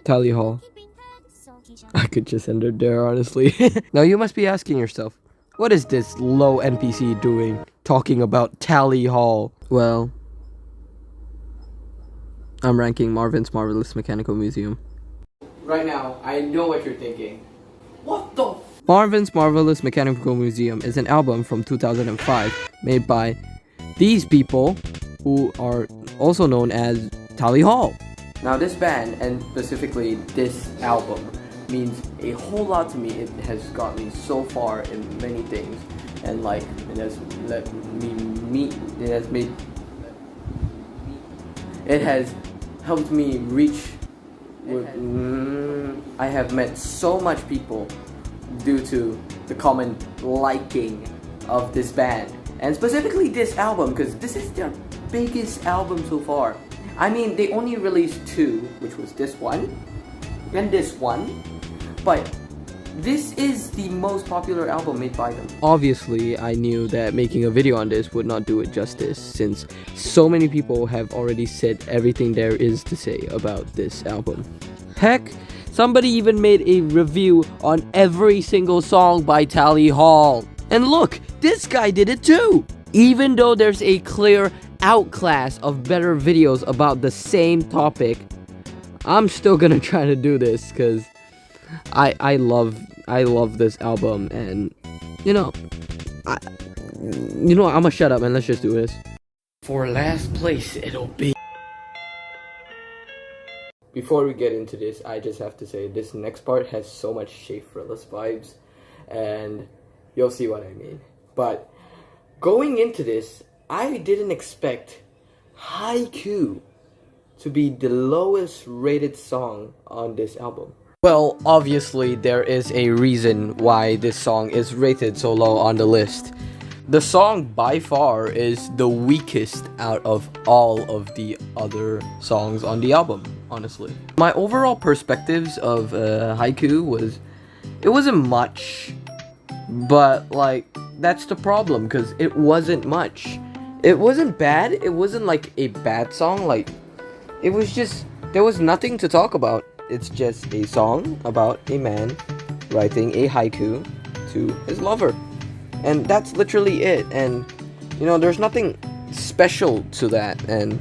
TallyHall. I could just end it there, honestly. Now you must be asking yourself, what is this low NPC doing talking about TallyHall? Well, I'm ranking Marvins Marvelous Mechanical Museum. Right now, I know what you're thinking. What the Marvins Marvelous Mechanical Museum is an album from 2005 made by these people who are also known as TallyHall. Now this band, and specifically this album, means a whole lot to me. It has got me so far in many things, and like it has let me meet, it has helped me reach I have met so much people due to the common liking of this band, and specifically this album, because this is their biggest album so far. I mean, they only released two, which was this one and this one, but this is the most popular album made by them. Obviously, I knew that making a video on this would not do it justice, since so many people have already said everything there is to say about this album. Heck, somebody even made a review on every single song by TallyHall. And look, this guy did it too! Even though there's a clear outclass of better videos about the same topic, I'm still gonna try to do this, because I love this album, and I'm gonna shut up and let's just do this. For last place, it'll be. Before we get into this, I just have to say this next part has so much Schaeferless vibes, and you'll see what I mean. But going into this, I didn't expect Haiku to be the lowest rated song on this album. Well, obviously there is a reason why this song is rated so low on the list. The song by far is the weakest out of all of the other songs on the album, honestly. My overall perspectives of Haiku was, it wasn't much, but like, that's the problem, because it wasn't much. It wasn't bad, it wasn't like a bad song, like, it was just, there was nothing to talk about. It's just a song about a man writing a haiku to his lover. And that's literally it. And, there's nothing special to that. And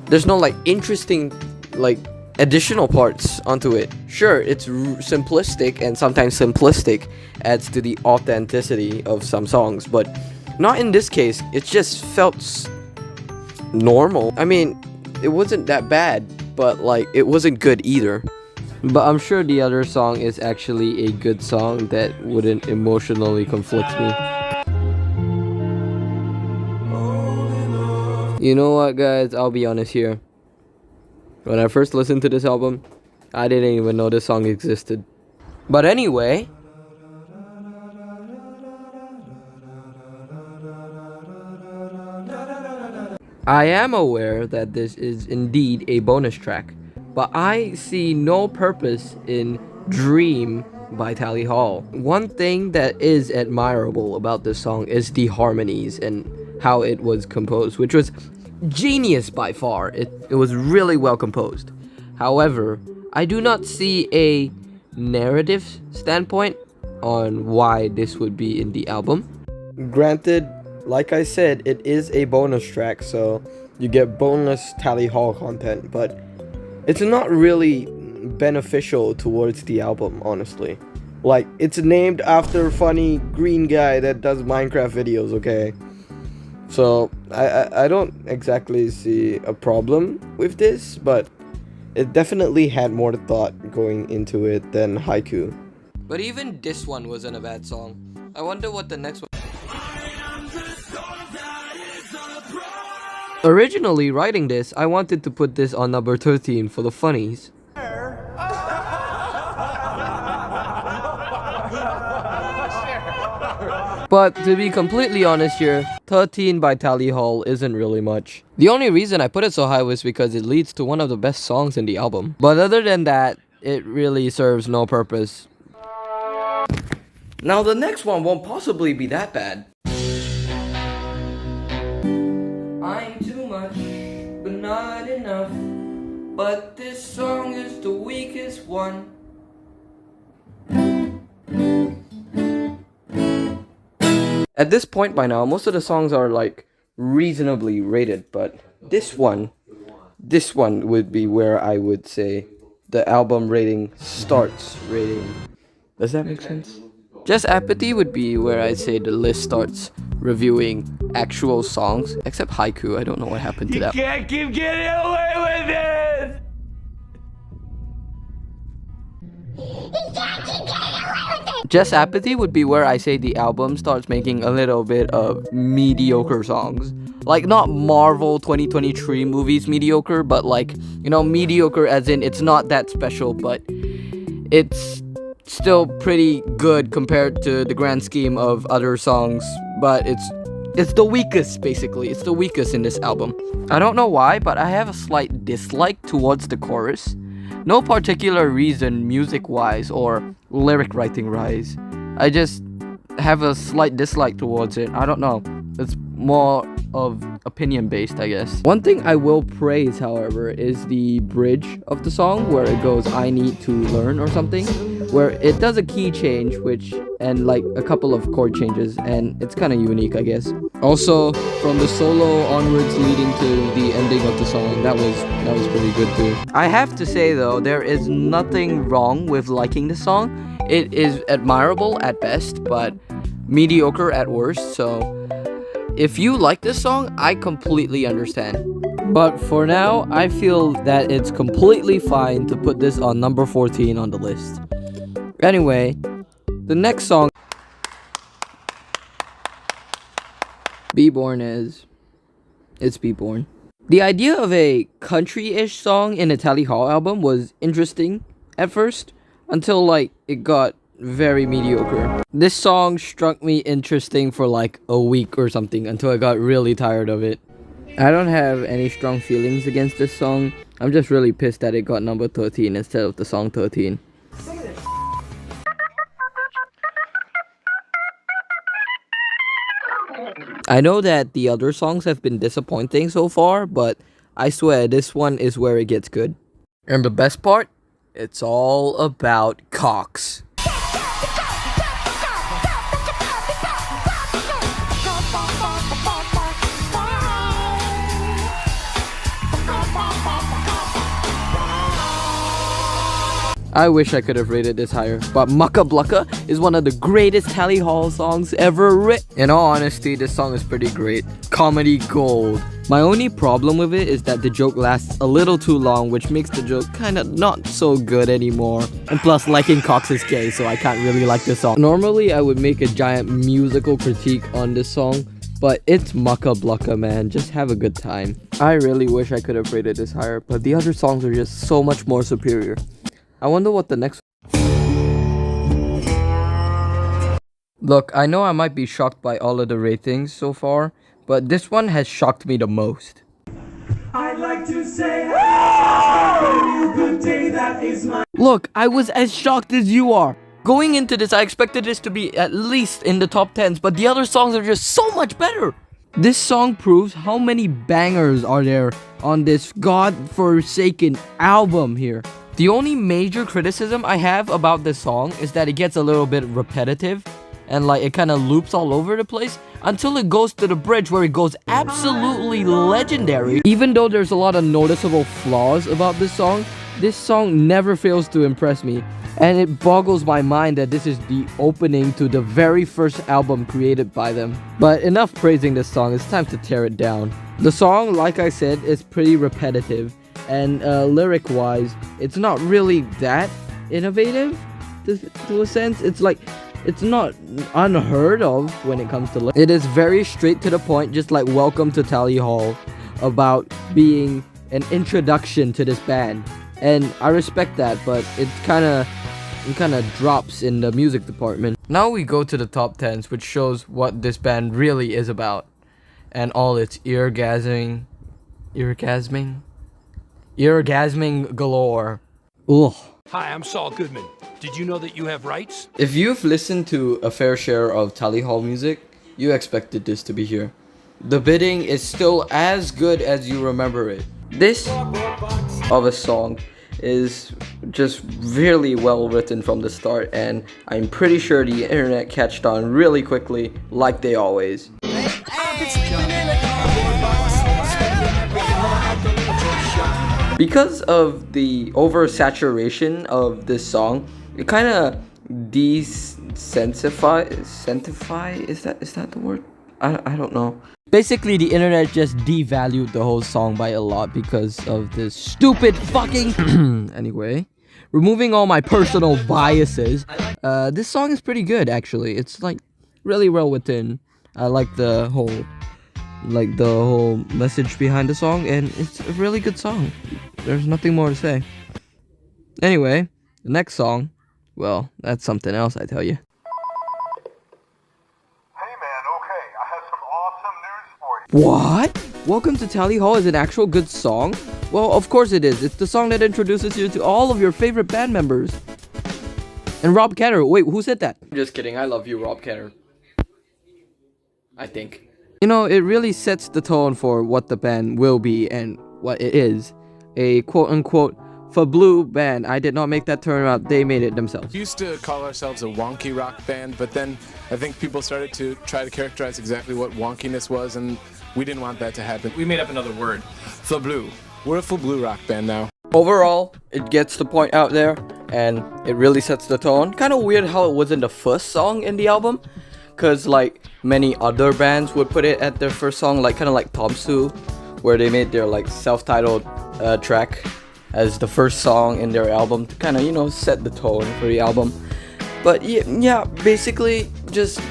there's no, like, interesting, like, additional parts onto it. Sure, it's simplistic, and sometimes simplistic adds to the authenticity of some songs. But not in this case. It just felt normal. I mean, it wasn't that bad, but like, it wasn't good either. But I'm sure the other song is actually a good song that wouldn't emotionally conflict me. You know what, guys, I'll be honest here. When I first listened to this album, I didn't even know this song existed. But anyway, I am aware that this is indeed a bonus track, but I see no purpose in Dream by TallyHall. One thing that is admirable about this song is the harmonies and how it was composed, which was genius by far. It was really well composed. However, I do not see a narrative standpoint on why this would be in the album. Granted, like I said, it is a bonus track, so you get bonus TallyHall content, but it's not really beneficial towards the album, honestly. Like, it's named after funny green guy that does Minecraft videos, okay? So, I don't exactly see a problem with this, but it definitely had more thought going into it than Haiku. But even this one wasn't a bad song. I wonder what the next one... Originally writing this, I wanted to put this on number 13 for the funnies. But to be completely honest here, 13 by TallyHall isn't really much. The only reason I put it so high was because it leads to one of the best songs in the album. But other than that, it really serves no purpose. Now the next one won't possibly be that bad. I'm too much, but not enough. But this song is the weakest one. At this point by now, most of the songs are like reasonably rated, but this one would be where I would say the album rating starts rating. Does that make sense? Just Apathy would be where I'd say the list starts reviewing actual songs, except Haiku. I don't know what happened to that. You can't keep getting away with it! Just Apathy would be where I say the album starts making a little bit of mediocre songs. Like, not Marvel 2023 movies mediocre, but like, you know, mediocre as in it's not that special, but it's still pretty good compared to the grand scheme of other songs. But it's the weakest, basically. It's the weakest in this album. I don't know why, but I have a slight dislike towards the chorus. No particular reason music-wise or lyric writing-wise. I just have a slight dislike towards it. I don't know. It's more of opinion-based, I guess. One thing I will praise, however, is the bridge of the song where it goes, I need to learn or something. Where it does a key change, and like a couple of chord changes, and it's kind of unique, I guess. Also, from the solo onwards leading to the ending of the song, that was pretty good too. I have to say though, there is nothing wrong with liking the song. It is admirable at best, but mediocre at worst, so if you like this song, I completely understand. But for now, I feel that it's completely fine to put this on number 14 on the list. Anyway, the next song, Be Born is, it's Be Born. The idea of a country-ish song in a TallyHall album was interesting at first, until like it got very mediocre. This song struck me interesting for like a week or something until I got really tired of it. I don't have any strong feelings against this song. I'm just really pissed that it got number 13 instead of the song 13. I know that the other songs have been disappointing so far, but I swear this one is where it gets good. And the best part? It's all about cocks. I wish I could have rated this higher, but Mucka Blucka is one of the greatest TallyHall songs ever written. In all honesty, this song is pretty great. Comedy gold. My only problem with it is that the joke lasts a little too long, which makes the joke kinda not so good anymore. And plus, liking cocks is gay, so I can't really like this song. Normally, I would make a giant musical critique on this song, but it's Mucka Blucka, man. Just have a good time. I really wish I could have rated this higher, but the other songs are just so much more superior. I wonder what the next... Look, I know I might be shocked by all of the ratings so far, but this one has shocked me the most. I'd like to say hello, good day, that is my... Look, I was as shocked as you are. Going into this, I expected this to be at least in the top 10s, but the other songs are just so much better. This song proves how many bangers are there on this godforsaken album here. The only major criticism I have about this song is that it gets a little bit repetitive and like it kind of loops all over the place until it goes to the bridge where it goes absolutely legendary. Even though there's a lot of noticeable flaws about this song never fails to impress me. And it boggles my mind that this is the opening to the very first album created by them. But enough praising this song, it's time to tear it down. The song, like I said, is pretty repetitive. And lyric-wise, it's not really that innovative to a sense. It's like, it's not unheard of when it comes to lyrics. It is very straight to the point, just like Welcome to TallyHall, about being an introduction to this band. And I respect that, but it kind of drops in the music department. Now we go to the top 10s, which shows what this band really is about. And all its eargasming galore. Ugh. Hi, I'm Saul Goodman. Did you know that you have rights? If you've listened to a fair share of TallyHall music, you expected this to be here. The Bidding is still as good as you remember it. This of a song is just really well written from the start, and I'm pretty sure the internet catched on really quickly, like they always. Because of the oversaturation of this song, it kind of desensify, is that the word? I don't know. Basically, the internet just devalued the whole song by a lot because of this stupid fucking... Anyway, removing all my personal biases, this song is pretty good, actually. It's, like, really well written. I like the whole message behind the song, and it's a really good song. There's nothing more to say. Anyway, the next song, well, that's something else, I tell you. What? Welcome to TallyHall is an actual good song? Well, of course it is. It's the song that introduces you to all of your favorite band members. And RobCantor. Wait, who said that? Just kidding. I love you, RobCantor. I think. You know, it really sets the tone for what the band will be and what it is. A quote-unquote for blue band. I did not make that turnaround. They made it themselves. We used to call ourselves a wonky rock band, but then I think people started to try to characterize exactly what wonkiness was, and we didn't want that to happen. We made up another word. For blue. We're a full blue rock band now. Overall, it gets the point out there, and it really sets the tone. Kind of weird how it wasn't the first song in the album, because like many other bands would put it at their first song, like kind of like Tom Sue, where they made their like self-titled track as the first song in their album to kind of, you know, set the tone for the album. But yeah, basically just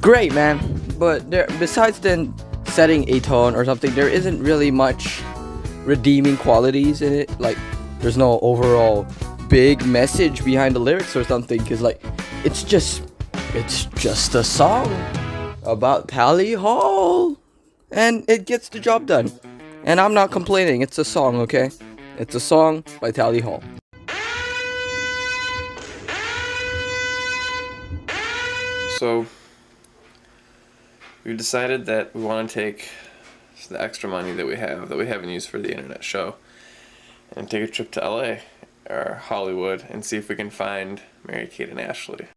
great, man. But there, besides then setting a tone or something, there isn't really much redeeming qualities in it. Like, there's no overall big message behind the lyrics or something, because like it's just a song about TallyHall, and it gets the job done. And I'm not complaining. It's a song, okay? It's a song by TallyHall. So we decided that we want to take the extra money that we haven't used for the internet show and take a trip to LA or Hollywood and see if we can find Mary-Kate and Ashley.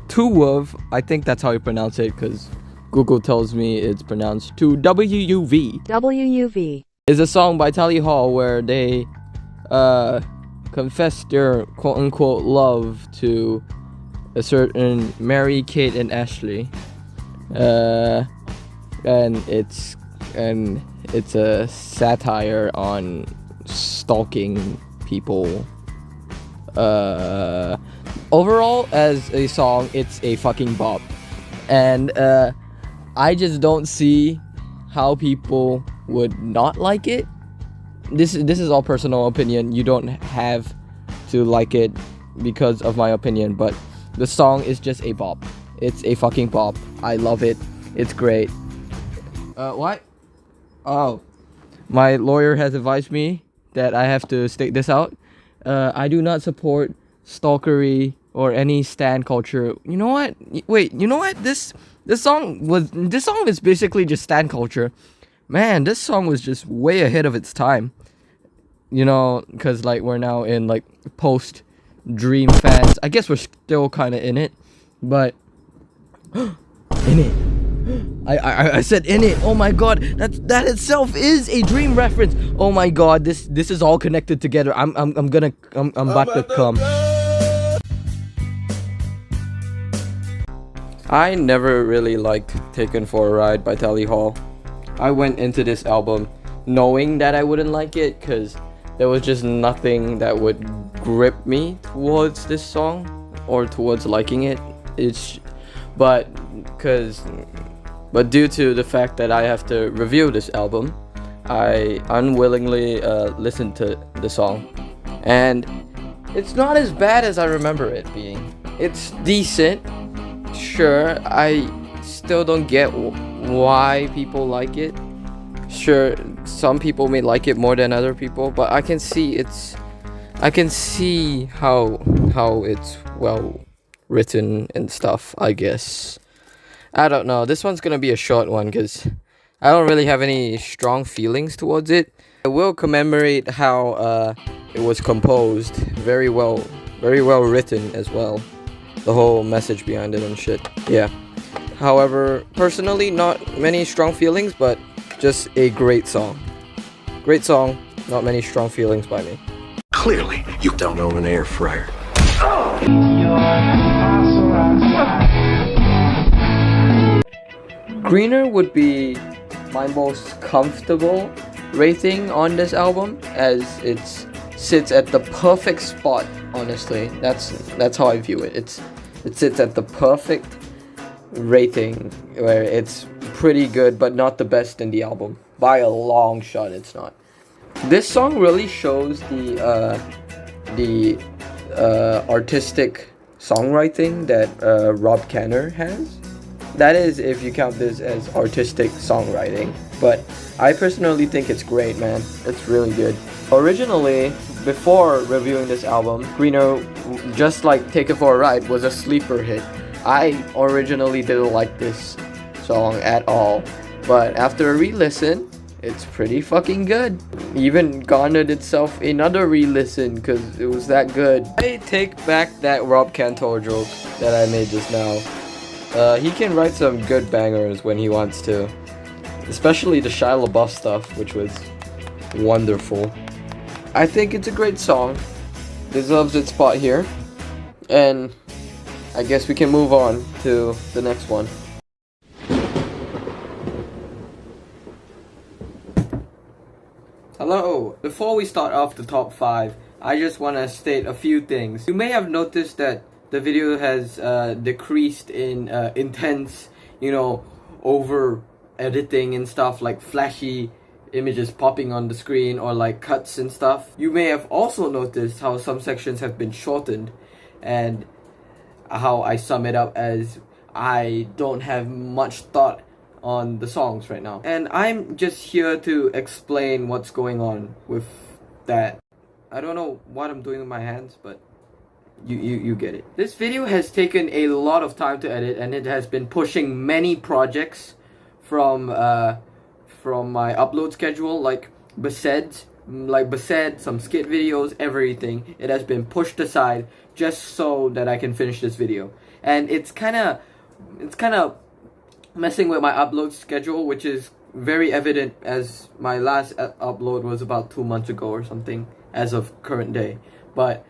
Tuwuv, I think that's how you pronounce it, because Google tells me it's pronounced Tuwuv. WUV Is a song by TallyHall where they confess their quote-unquote love to a certain Mary-Kate and Ashley. And it's a satire on stalking people. Overall, as a song, it's a fucking bop, and I just don't see how people would not like it. This is all personal opinion. You don't have to like it because of my opinion, but the song is just a bop. It's a fucking bop. I love it. It's great. What? Oh, my lawyer has advised me that I have to state this out. I do not support stalkery or any stan culture. You know what? Wait, you know what? This song is basically just stan culture. Man, this song was just way ahead of its time. You know, because like we're now in like post Dream fans. I guess we're still kind of in it, but in it. I said in it. Oh my god, that itself is a Dream reference. Oh my god, this is all connected together. I'm about to come. I never really liked Taken for a Ride by TallyHall. I went into this album knowing that I wouldn't like it, because there was just nothing that would grip me towards this song or towards liking it. But due to the fact that I have to review this album, I unwillingly listened to the song, and it's not as bad as I remember it being. It's decent, sure. I still don't get why people like it. Sure, some people may like it more than other people, but I can see how it's well written and stuff, I guess. I don't know. This one's gonna be a short one because I don't really have any strong feelings towards it. I will commemorate how it was composed very well written as well. The whole message behind it and shit. Yeah. However, personally, not many strong feelings, but just a great song. Great song, not many strong feelings by me. Clearly, you don't own an air fryer. Greener would be my most comfortable rating on this album, as it sits at the perfect spot. Honestly, that's how I view it. It sits at the perfect rating where it's pretty good, but not the best in the album by a long shot. It's not. This song really shows the artistic songwriting that RobCantor has. That is, if you count this as artistic songwriting. But I personally think it's great, man. It's really good. Originally, before reviewing this album, Greener, just like Take It For A Ride, was a sleeper hit. I originally didn't like this song at all, but after a re-listen, it's pretty fucking good. Even garnered itself another re-listen because it was that good. I take back that RobCantor joke that I made just now. He can write some good bangers when he wants to, especially the Shia LaBeouf stuff, which was wonderful. I think it's a great song, deserves its spot here, and I guess we can move on to the next one. Hello! Before we start off the top 5, I just want to state a few things. You may have noticed that the video has decreased in intense, over editing and stuff, like flashy images popping on the screen or like cuts and stuff. You may have also noticed how some sections have been shortened, and how I sum it up as I don't have much thought on the songs right now. And I'm just here to explain what's going on with that. I don't know what I'm doing with my hands, but you get it. This video has taken a lot of time to edit, and it has been pushing many projects from my upload schedule, like Based, some skit videos, everything. It has been pushed aside just so that I can finish this video. And it's kind of messing with my upload schedule, which is very evident as my last upload was about 2 months ago or something as of current day. But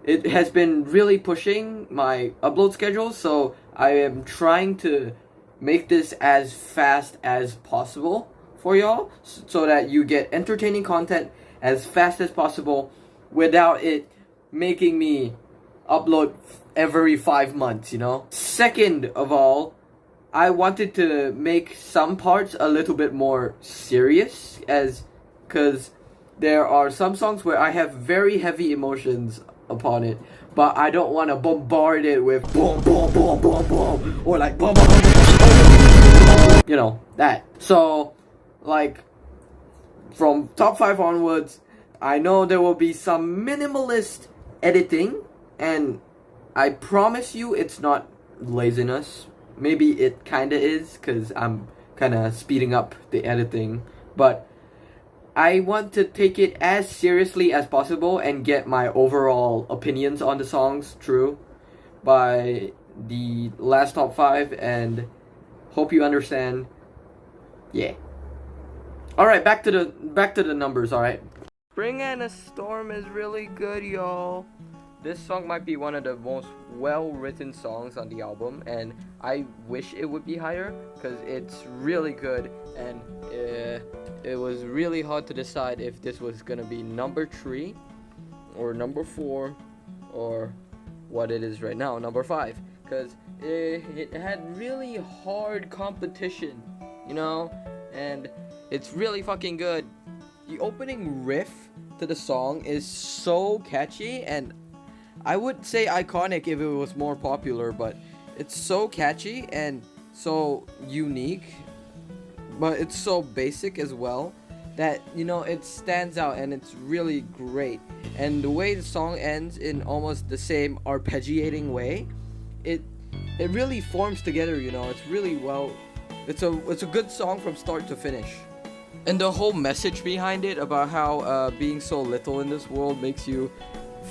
it has been really pushing my upload schedule, so I am trying to make this as fast as possible for y'all, so that you get entertaining content as fast as possible without it making me upload every 5 months, Second of all, I wanted to make some parts a little bit more serious, because there are some songs where I have very heavy emotions upon it, but I don't want to bombard it with boom, boom, boom, boom, boom, or like boom, boom, boom, boom, that. So, like, from top 5 onwards, I know there will be some minimalist editing, and I promise you it's not laziness. Maybe it kinda is, because I'm kinda speeding up the editing, but I want to take it as seriously as possible and get my overall opinions on the songs true by the last top 5, and hope you understand. Yeah. Alright, back to the numbers, alright? Spring and a Storm is really good, y'all. This song might be one of the most well-written songs on the album, and I wish it would be higher, because it's really good, and it was really hard to decide if this was gonna be number 3, or number 4, or what it is right now, number 5, because it had really hard competition, and it's really fucking good. The opening riff to the song is so catchy, and I would say iconic if it was more popular, but it's so catchy and so unique, but it's so basic as well that, it stands out, and it's really great. And the way the song ends in almost the same arpeggiating way, it really forms together, it's really well. It's a good song from start to finish. And the whole message behind it about how being so little in this world makes you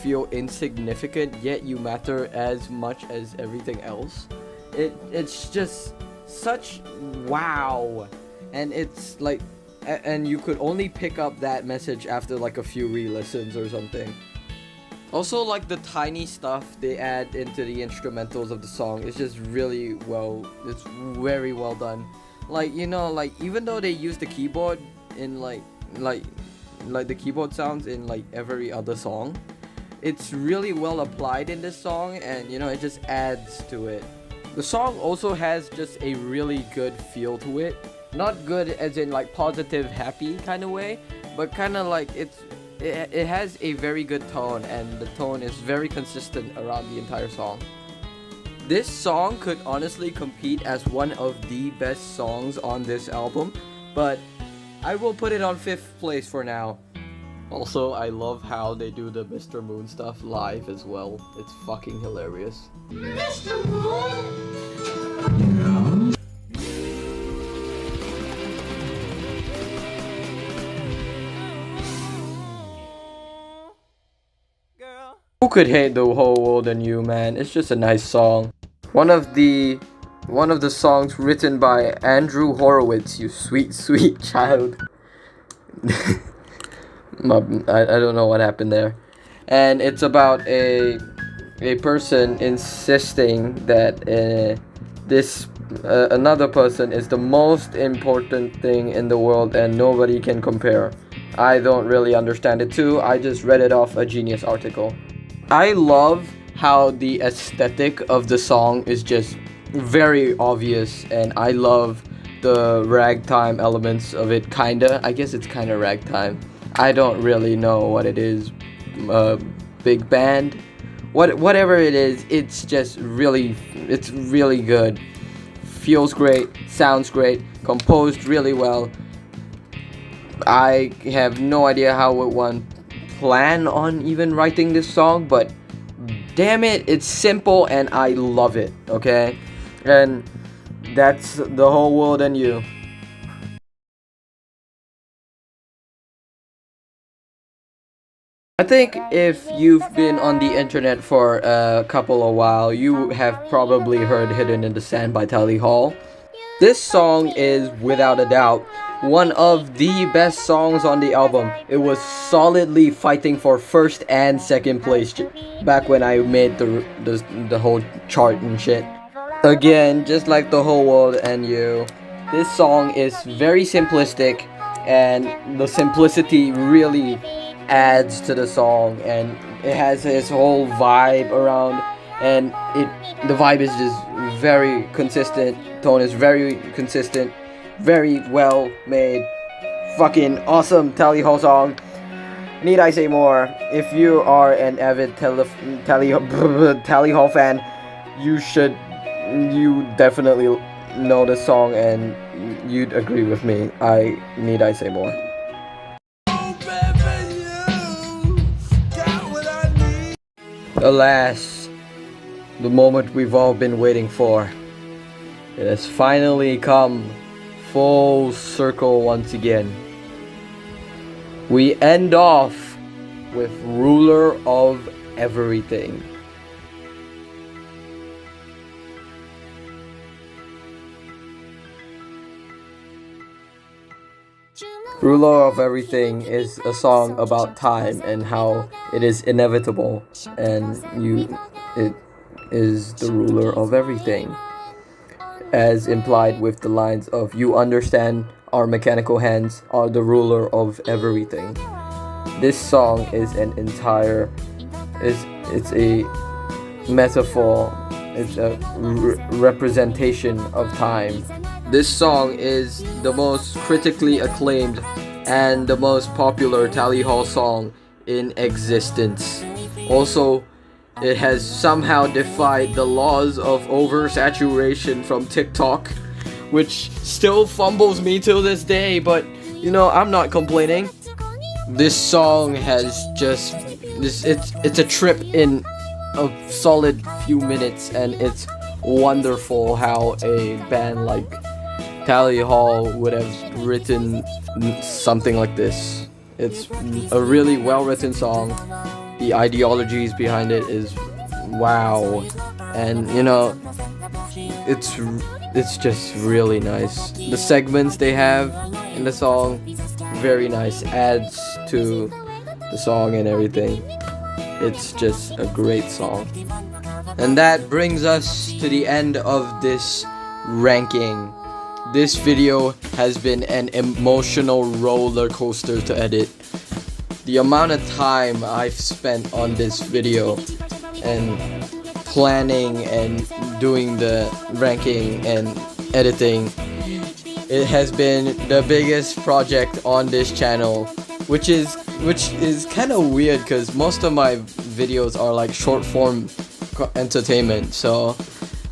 feel insignificant, yet you matter as much as everything else. It's just such wow. And it's like, and you could only pick up that message after like a few re-listens or something. Also, like the tiny stuff they add into the instrumentals of the song is just really well, it's very well done. Like, you know, like even though they use the keyboard in like the keyboard sounds in like every other song, it's really well applied in this song, and you know, it just adds to it. The song also has just a really good feel to it. Not good as in like positive, happy kind of way, but kind of like it has a very good tone, and the tone is very consistent around the entire song. This song could honestly compete as one of the best songs on this album, but I will put it on 5th place for now. Also, I love how they do the Mr. Moon stuff live as well. It's fucking hilarious. Mr. Moon? Who could hate The Whole World and You, man? It's just a nice song. One of the songs written by Andrew Horowitz, you sweet, sweet child. I don't know what happened there. And it's about a person insisting that another person is the most important thing in the world and nobody can compare. I don't really understand it too. I just read it off a Genius article. I love how the aesthetic of the song is just very obvious, and I love the ragtime elements of it, kinda. I guess it's kinda ragtime. I don't really know what it is. Big band? Whatever it is, it's really good. Feels great, sounds great, composed really well. I have no idea how one plan on even writing this song, but damn it, it's simple and I love it, okay? And that's The Whole World and You. I think if you've been on the internet for a couple of while, you have probably heard Hidden in the Sand by TallyHall. This song is, without a doubt, one of the best songs on the album. It was solidly fighting for 1st and 2nd place back when I made the whole chart and shit. Again, just like The Whole World and You, this song is very simplistic, and the simplicity really adds to the song, and it has its whole vibe around, and the vibe is just very consistent, tone is very consistent, very well made, fucking awesome TallyHall song. Need I say more? If you are an avid TallyHall fan, you definitely know the song and you'd agree with me. Need I say more? Alas, the moment we've all been waiting for. It has finally come full circle once again. We end off with Ruler of Everything. Ruler of Everything is a song about time and how it is inevitable, and it is the ruler of everything, as implied with the lines of "You understand, our mechanical hands are the ruler of everything." This song is it's a metaphor, it's a representation of time. This song is the most critically acclaimed and the most popular TallyHall song in existence. Also, it has somehow defied the laws of oversaturation from TikTok, which still fumbles me till this day, but you know, I'm not complaining. This song has just it's a trip in a solid few minutes, and it's wonderful how a band like TallyHall would have written something like this. It's a really well-written song. The ideologies behind it is wow, and you know, it's just really nice. The segments they have in the song, very nice, adds to the song and everything. It's just a great song. And that brings us to the end of this ranking. This video has been an emotional roller coaster to edit. The amount of time I've spent on this video and planning and doing the ranking and editing, it has been the biggest project on this channel, which is kind of weird because most of my videos are like short form entertainment. So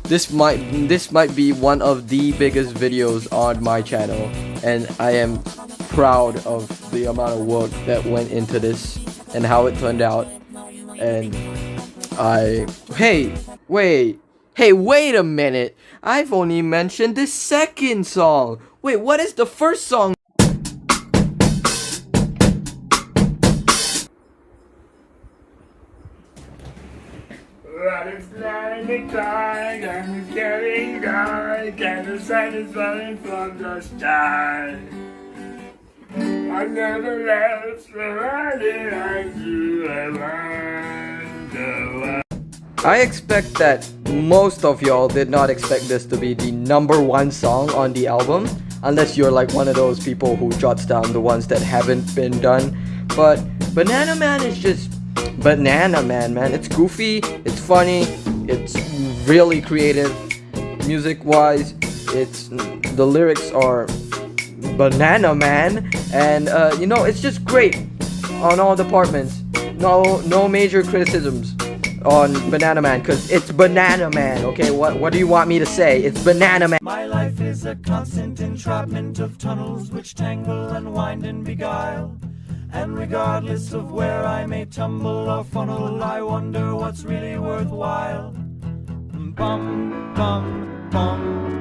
this might be one of the biggest videos on my channel, and I am proud of the amount of work that went into this and how it turned out. And hey, wait a minute, I've only mentioned the second song. Wait, what is the first song? It's blinding dark and it's getting dark and the sun is falling from the sky. I never left why did I do I wonder why. I expect that most of y'all did not expect this to be the #1 song on the album, unless you're like one of those people who jots down the ones that haven't been done. But Banana Man is just Banana Man, man. It's goofy, it's funny, it's really creative music wise. The lyrics are Banana Man, and you know, it's just great on all departments. No major criticisms on Banana Man, because it's Banana Man. Okay, what do you want me to say? It's Banana Man. My life is a constant entrapment of tunnels which tangle and wind and beguile. And regardless of where I may tumble or funnel, I wonder what's really worthwhile. Bum, bum, bum.